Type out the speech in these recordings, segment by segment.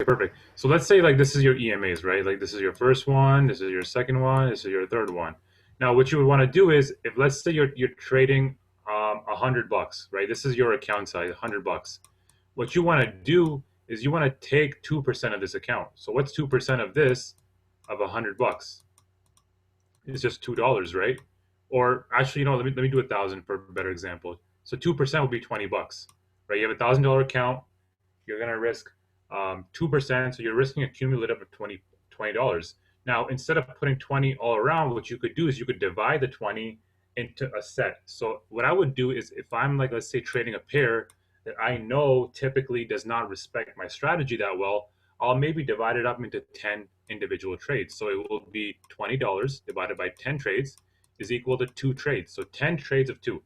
perfect. So let's say like this is your EMAs, right? Like this is your first one, this is your second one, this is your third one. Now, what you would want to do is, if let's say you're trading $100, right? This is your account size, $100. What you want to do is you want to take 2% of this account. So what's 2% of this of $100? It's just $2, right? Or actually, let me do 1,000 for a better example. So 2% would be $20, right? You have $1,000 account. You're gonna risk 2%, so you're risking a cumulative of $20. Now, instead of putting 20 all around, what you could do is you could divide the 20 into a set. So what I would do is, if I'm like, let's say, trading a pair that I know typically does not respect my strategy that well, I'll maybe divide it up into 10 individual trades. So it will be $20 divided by 10 trades is equal to 2 trades. So 10 trades of 2.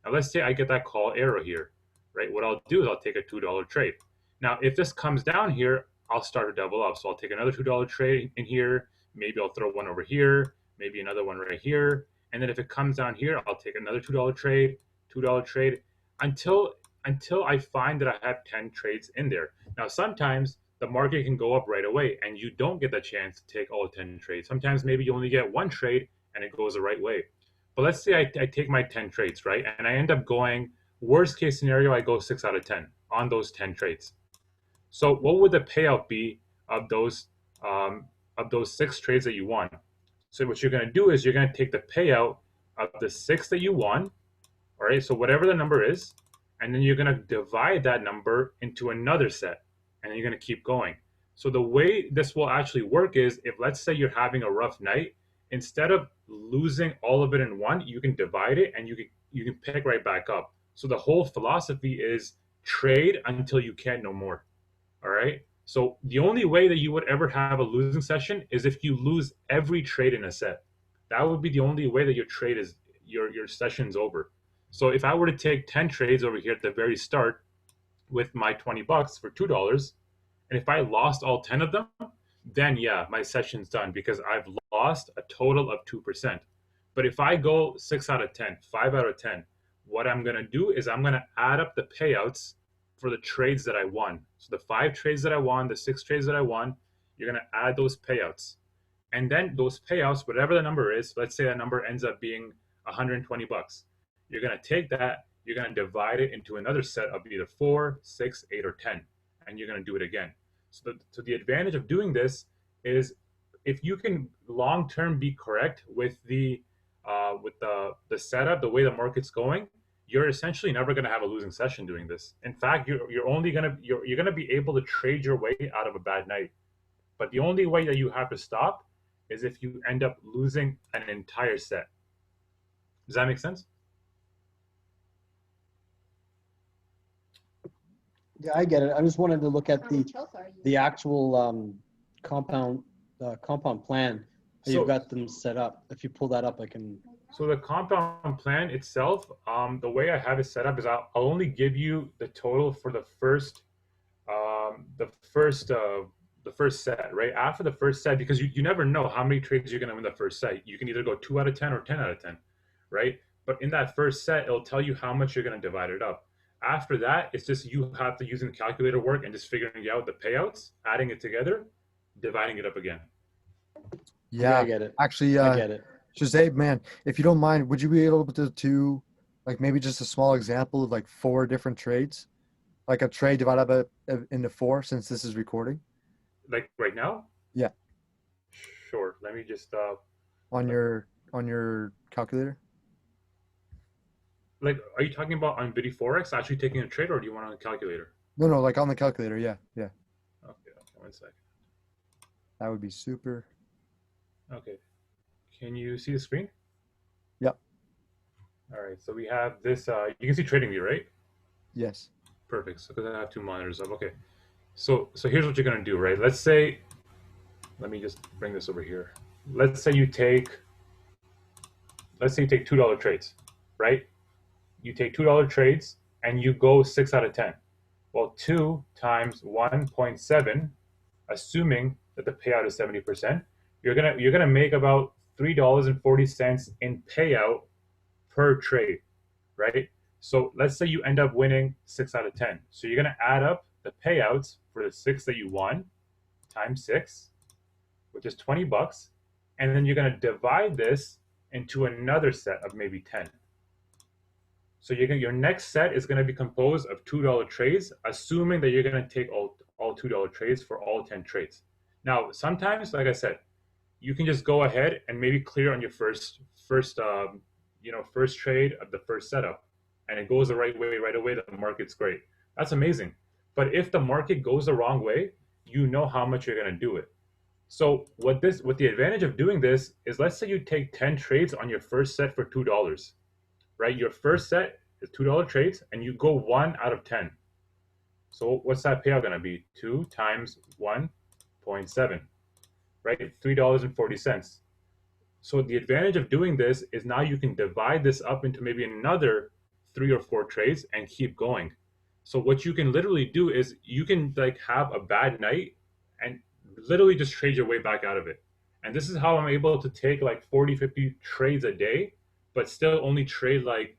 Now let's say I get that call arrow here, right? What I'll do is I'll take a $2 trade. Now, if this comes down here, I'll start to double up. So I'll take another $2 trade in here. Maybe I'll throw one over here, maybe another one right here. And then if it comes down here, I'll take another $2 trade until I find that I have 10 trades in there. Now, sometimes the market can go up right away and you don't get the chance to take all 10 trades. Sometimes maybe you only get one trade and it goes the right way. But let's say I take my 10 trades, right? And I end up going, worst case scenario, I go 6 out of 10 on those 10 trades. So what would the payout be of those 6 trades that you won? So what you're going to do is you're going to take the payout of the 6 that you won, all right? So whatever the number is, and then you're going to divide that number into another set, and then you're going to keep going. So the way this will actually work is, if let's say you're having a rough night, instead of losing all of it in one, you can divide it and you can pick right back up. So the whole philosophy is trade until you can't no more. All right. So the only way that you would ever have a losing session is if you lose every trade in a set. That would be the only way that your session's over. So if I were to take 10 trades over here at the very start with my $20 for $2, and if I lost all 10 of them, then yeah, my session's done because I've lost a total of 2%. But if I go 6 out of 10, 5 out of 10, what I'm going to do is I'm going to add up the payouts for the trades that I won. So the 5 trades that I won, the 6 trades that I won, you're going to add those payouts. And then those payouts, whatever the number is, let's say that number ends up being $120. You're going to take that, you're going to divide it into another set of either 4, 6, 8, or 10, and you're going to do it again. So the advantage of doing this is, if you can long term be correct with the setup, the way the market's going, you're essentially never going to have a losing session doing this. In fact, you're going to be able to trade your way out of a bad night. But the only way that you have to stop is if you end up losing an entire set. Does that make sense? Yeah, I get it. I just wanted to look at the actual compound plan that you've got them set up. If you pull that up, I can. So the compound plan itself, the way I have it set up is I'll only give you the total for the first set, right? After the first set, because you never know how many trades you're going to win the first set. You can either go 2 out of 10 or 10 out of 10, right? But in that first set, it'll tell you how much you're going to divide it up. After that, it's just you have to using the calculator work and just figuring out the payouts, adding it together, dividing it up again. Yeah, I get it. Actually, I get it. Shahzaib, man, if you don't mind, would you be able to like maybe just a small example of like 4 different trades, like a trade divided up into 4, since this is recording? Like right now? Yeah. Sure. Let me just on your calculator. Like, are you talking about on Biddy Forex actually taking a trade, or do you want on a calculator? No, like on the calculator. Yeah. Okay, 1 second. That would be super. Okay. Can you see the screen? Yep. All right. So we have this. You can see TradingView, right? Yes. Perfect. So because I have 2 monitors up. Okay. So here's what you're gonna do, right? Let's say, let me just bring this over here. Let's say you take $2 trades, right? You take $2 trades and you go 6 out of 10. Well, 2 times 1.7, assuming that the payout is 70%, you're gonna make about $3.40 in payout per trade, right? So let's say you end up winning 6 out of 10. So you're gonna add up the payouts for the 6 that you won, times 6, which is 20 bucks. And then you're going to divide this into another set of maybe 10. So your next set is going to be composed of $2 trades, assuming that you're going to take all $2 trades for all 10 trades. Now, sometimes, like I said, you can just go ahead and maybe clear on your first trade of the first setup, and it goes the right way right away. The market's great. That's amazing. But if the market goes the wrong way, you know how much you're going to do it. So what the advantage of doing this is, let's say you take 10 trades on your first set for $2, right? Your first set is $2 trades, and you go 1 out of 10. So what's that payout going to be? 2 times 1.7, right? $3.40. So the advantage of doing this is now you can divide this up into maybe another 3 or 4 trades and keep going. So what you can literally do is you can like have a bad night and literally just trade your way back out of it. And this is how I'm able to take like 40, 50 trades a day, but still only trade like,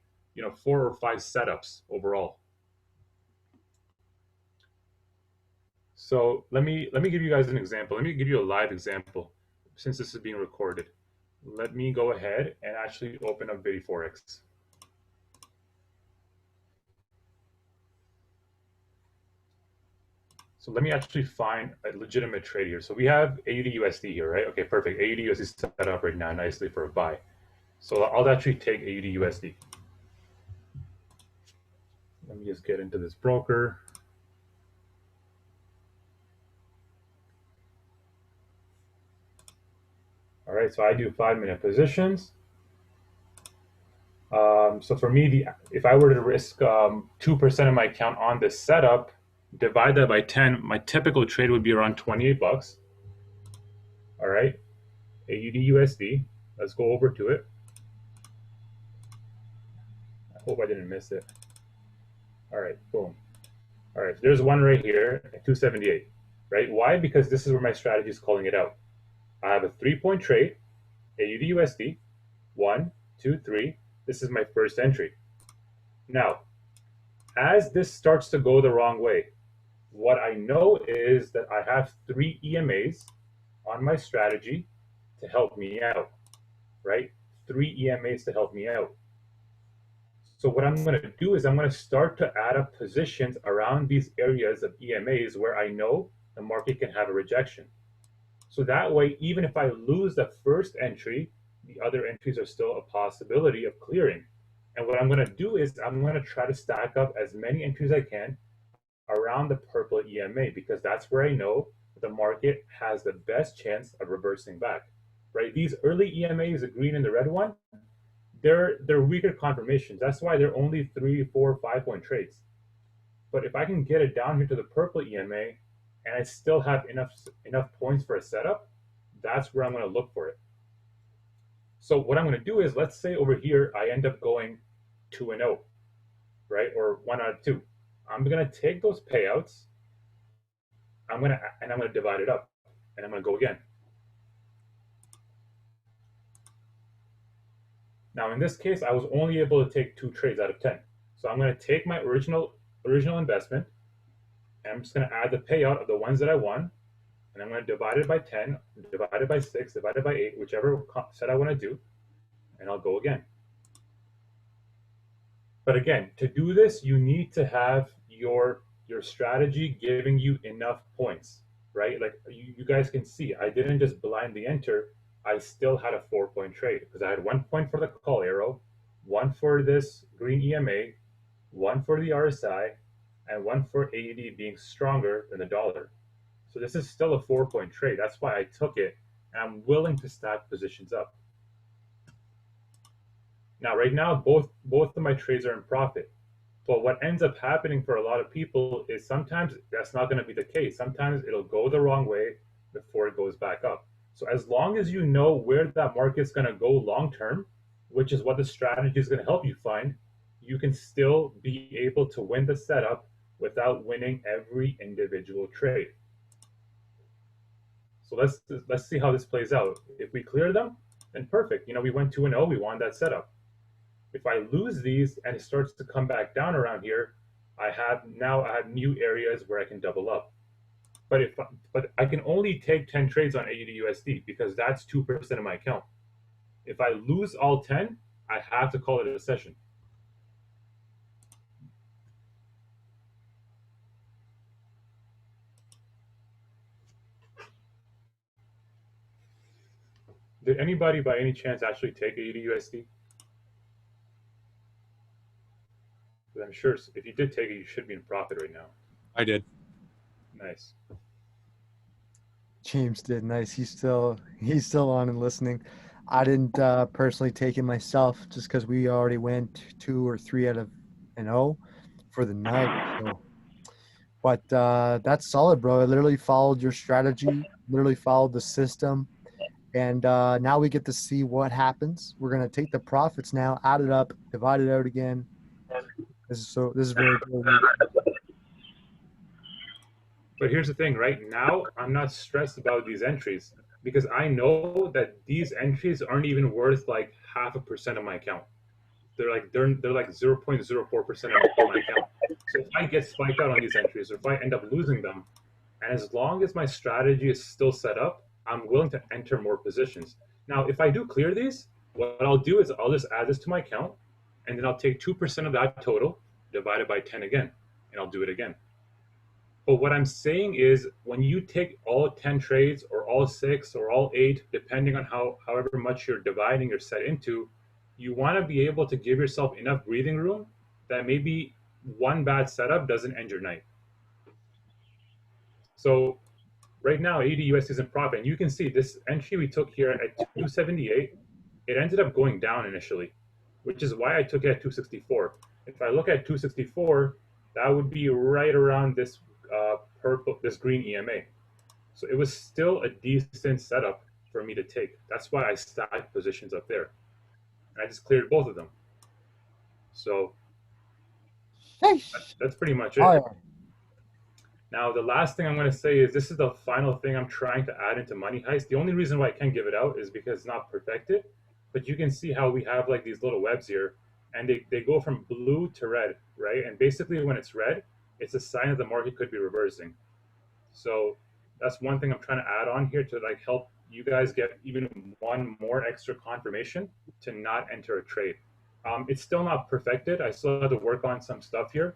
4 or 5 setups overall. So let me give you guys an example. Let me give you a live example since this is being recorded. Let me go ahead and actually open up VidiForex. So let me actually find a legitimate trade here. So we have AUD USD here, right? Okay, perfect. AUD USD set up right now nicely for a buy. So I'll actually take AUD USD. Let me just get into this broker. All right, so I do 5-minute positions. So for me, if I were to risk 2% of my account on this setup, divide that by 10, my typical trade would be around 28 bucks. All right, AUD USD. Let's go over to it. I hope I didn't miss it. All right, boom. All right, so there's one right here at 278, right? Why? Because this is where my strategy is calling it out. I have a 3-point trade, AUD USD, 1, 2, 3. This is my first entry. Now, as this starts to go the wrong way, what I know is that I have 3 EMAs on my strategy to help me out, right? 3 EMAs to help me out. So what I'm going to do is I'm going to start to add up positions around these areas of EMAs where I know the market can have a rejection. So that way, even if I lose the first entry, the other entries are still a possibility of clearing. And what I'm going to do is I'm going to try to stack up as many entries as I can around the purple EMA, because that's where I know the market has the best chance of reversing back, right? These early EMAs, the green and the red one, they're weaker confirmations. That's why they're only 3, 4, 5-point trades. But if I can get it down here to the purple EMA and I still have enough points for a setup, that's where I'm going to look for it. So what I'm going to do is, let's say over here I end up going 2-0, right? Or 1 out of 2. I'm going to take those payouts. I'm going to divide it up, and I'm going to go again. Now in this case, I was only able to take 2 trades out of 10. So I'm going to take my original investment, and I'm just going to add the payout of the ones that I won, and I'm going to divide it by 10, divide it by 6, divide it by 8, whichever set I want to do, and I'll go again. But again, to do this, you need to have your strategy giving you enough points, right? Like you guys can see, I didn't just blindly enter. I still had a 4-point trade because I had 1 point for the call arrow, 1 for this green EMA, 1 for the RSI, and 1 for AUD being stronger than the dollar. So this is still a 4-point trade. That's why I took it, and I'm willing to stack positions up. Now, right now, both of my trades are in profit. But what ends up happening for a lot of people is sometimes that's not going to be the case. Sometimes it'll go the wrong way before it goes back up. So as long as you know where that market's going to go long term, which is what the strategy is going to help you find, you can still be able to win the setup without winning every individual trade. So let's see how this plays out. If we clear them, then perfect. We went 2-0, we won that setup. If I lose these and it starts to come back down around here, I have new areas where I can double up. but I can only take 10 trades on AUD USD because that's 2% of my account. If I lose all 10, I have to call it a session. Did anybody by any chance actually take AUD USD? I'm sure if you did take it, you should be in profit right now. I did. Nice. James did. Nice. He's still on and listening. I didn't personally take it myself just because we already went 2 or 3 out of an O for the night. So, but that's solid, bro. I literally followed your strategy, literally followed the system, and now we get to see what happens. We're gonna take the profits now, add it up, divide it out again. This is very good. But here's the thing, right? Now I'm not stressed about these entries because I know that these entries aren't even worth like 0.5% of my account. They're like 0.04% of my account. So if I get spiked out on these entries or if I end up losing them, and as long as my strategy is still set up, I'm willing to enter more positions. Now, if I do clear these, what I'll do is I'll just add this to my account and then I'll take 2% of that total, divide it by 10 again, and I'll do it again. But what I'm saying is when you take all 10 trades or all 6 or all 8, depending on however much you're dividing your set into, you want to be able to give yourself enough breathing room that maybe one bad setup doesn't end your night. So right now, AUD USD is in profit. And you can see this entry we took here at 278, it ended up going down initially, which is why I took it at 264. If I look at 264, that would be right around this this green EMA. So it was still a decent setup for me to take. That's why I stacked positions up there. And I just cleared both of them. So that's pretty much it. Now, the last thing I'm going to say is this is the final thing I'm trying to add into Money Heist. The only reason why I can't give it out is because it's not perfected. But you can see how we have like these little webs here, and they go from blue to red, right? And basically when it's red, it's a sign that the market could be reversing. So that's one thing I'm trying to add on here to like help you guys get even one more extra confirmation to not enter a trade. It's still not perfected. I still have to work on some stuff here.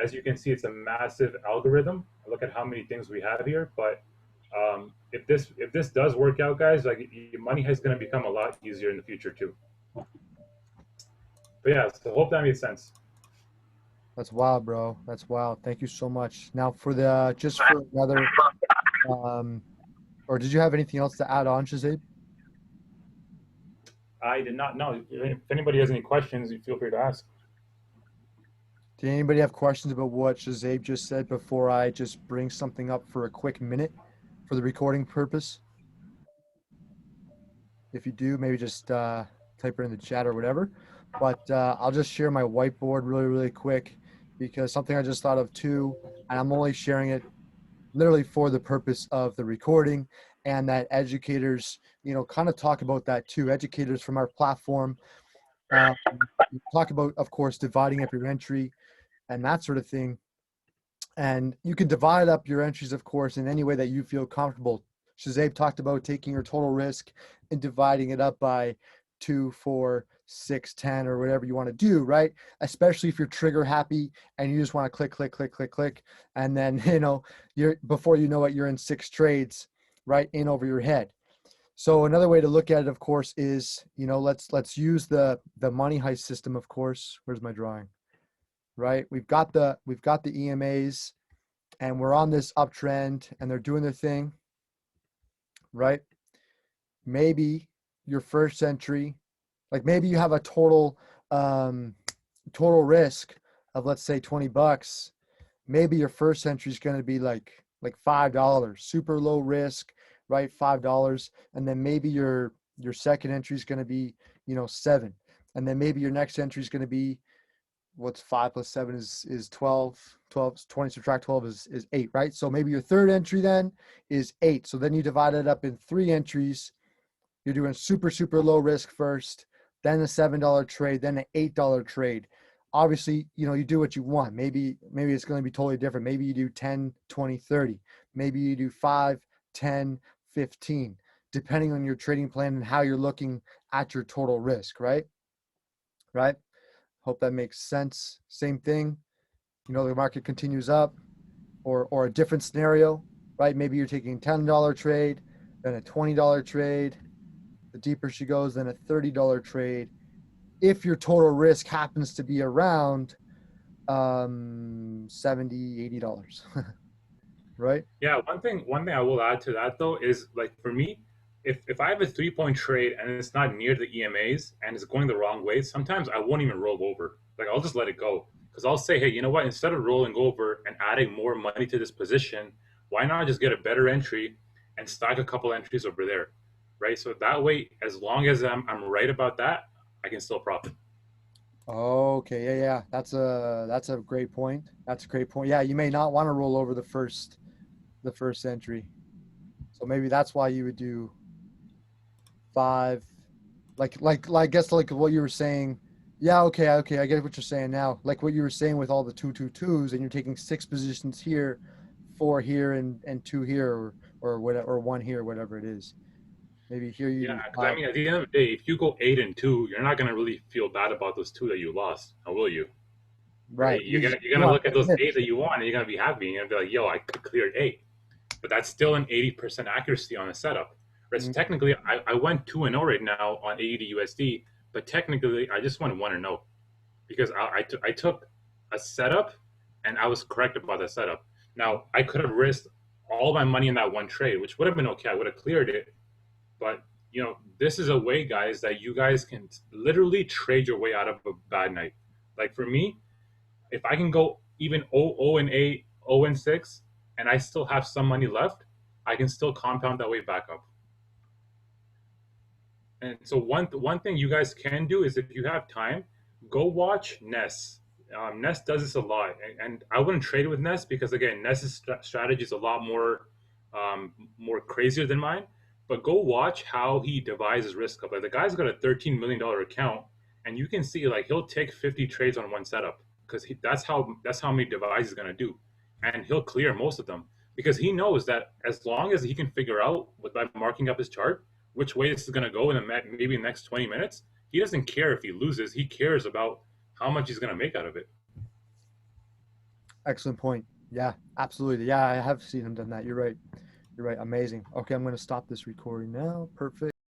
As you can see, it's a massive algorithm. Look at how many things we have here. But if this does work out, guys, like your money is going to become a lot easier in the future too. But yeah, so hope that made sense. That's wild, bro. That's wild. Thank you so much. Now for the just for another, or did you have anything else to add on, Shahzaib? I did not know. If anybody has any questions, feel free to ask. Did anybody have questions about what Shahzaib just said before I just bring something up for a quick minute for the recording purpose? If you do, maybe just type it in the chat or whatever. But I'll just share my whiteboard really, really quick because something I just thought of too, and I'm only sharing it literally for the purpose of the recording and that educators, kind of talk about that too. Educators from our platform talk about, of course, dividing up your entry and that sort of thing. And you can divide up your entries, of course, in any way that you feel comfortable. Shahzaib talked about taking your total risk and dividing it up by 2, 4, 6, 10, or whatever you want to do, right? Especially if you're trigger happy and you just want to click, click, click, click, click. And then, you're before you know it, you're in 6 trades, right, in over your head. So another way to look at it, of course, is, let's use the money heist system, of course. Where's my drawing? Right? We've got the EMAs and we're on this uptrend and they're doing their thing, right? Maybe your first entry, like maybe you have a total risk of, let's say, $20. Maybe your first entry is going to be like $5, super low risk, right? $5. And then maybe your second entry is going to be, 7. And then maybe your next entry is going to be, what's 5 plus 7 is 12. 20 subtract 12 is 8, right? So maybe your third entry then is 8. So then you divide it up in 3 entries. You're doing super, super low risk first, then a $7 trade, then an $8 trade. obviously, you do what you want. Maybe it's going to be totally different. Maybe you do 10, 20, 30. Maybe you do 5, 10, 15, depending on your trading plan and how you're looking at your total risk, right? Right? Hope that makes sense. Same thing, the market continues up, or a different scenario, right? Maybe you're taking a $10 trade, then a $20 trade. The deeper she goes, then a $30 trade. If your total risk happens to be around $70, $80, right? Yeah, one thing I will add to that though is like for me, if I have a 3 point trade and it's not near the EMAs and it's going the wrong way, sometimes I won't even roll over. Like I'll just let it go because I'll say, hey, you know what? Instead of rolling over and adding more money to this position, why not just get a better entry and stack a couple entries over there, right? So that way, as long as I'm right about that, I can still profit. Okay, yeah. That's a great point. That's a great point. Yeah, you may not want to roll over the first entry. So maybe that's why you would do 5, I guess like what you were saying. Yeah, okay, I get what you're saying now. Like what you were saying with all the 2 2 2s, and you're taking 6 positions here, 4 here, and 2 here, or whatever, or 1 here, whatever it is. Maybe here you Yeah, do because I 5. mean, at the end of the day, if you go 8-2, you're not gonna really feel bad about those two that you lost, or will you? Right. Right? You're You gonna want look at to those hit. eight that you want, and you're gonna be happy. And you're gonna be like, "Yo, I cleared eight," but that's still an 80% accuracy on a setup. Right? So Mhm. technically, I went 2-0 right now on AED USD, but technically, I just went 1-0 because I took a setup, and I was correct about that setup. Now I could have risked all my money in that one trade, which would have been okay. I would have cleared it, but this is a way, guys, that you guys can literally trade your way out of a bad night. Like for me, if I can go even 0-8, 0-6, and I still have some money left, I can still compound that way back up. And so one thing you guys can do is if you have time, go watch Ness. Ness does this a lot, and I wouldn't trade with Ness because again, Ness's strategy is a lot more crazier than mine. But go watch how he devises risk up. Like the guy's got a $13 million account, and you can see like he'll take 50 trades on one setup because that's how many divides he's gonna do, and he'll clear most of them because he knows that as long as he can figure out by marking up his chart which way this is going to go in maybe the next 20 minutes. He doesn't care if he loses. He cares about how much he's going to make out of it. Excellent point. Yeah, absolutely. Yeah, I have seen him done that. You're right. You're right. Amazing. Okay, I'm going to stop this recording now. Perfect.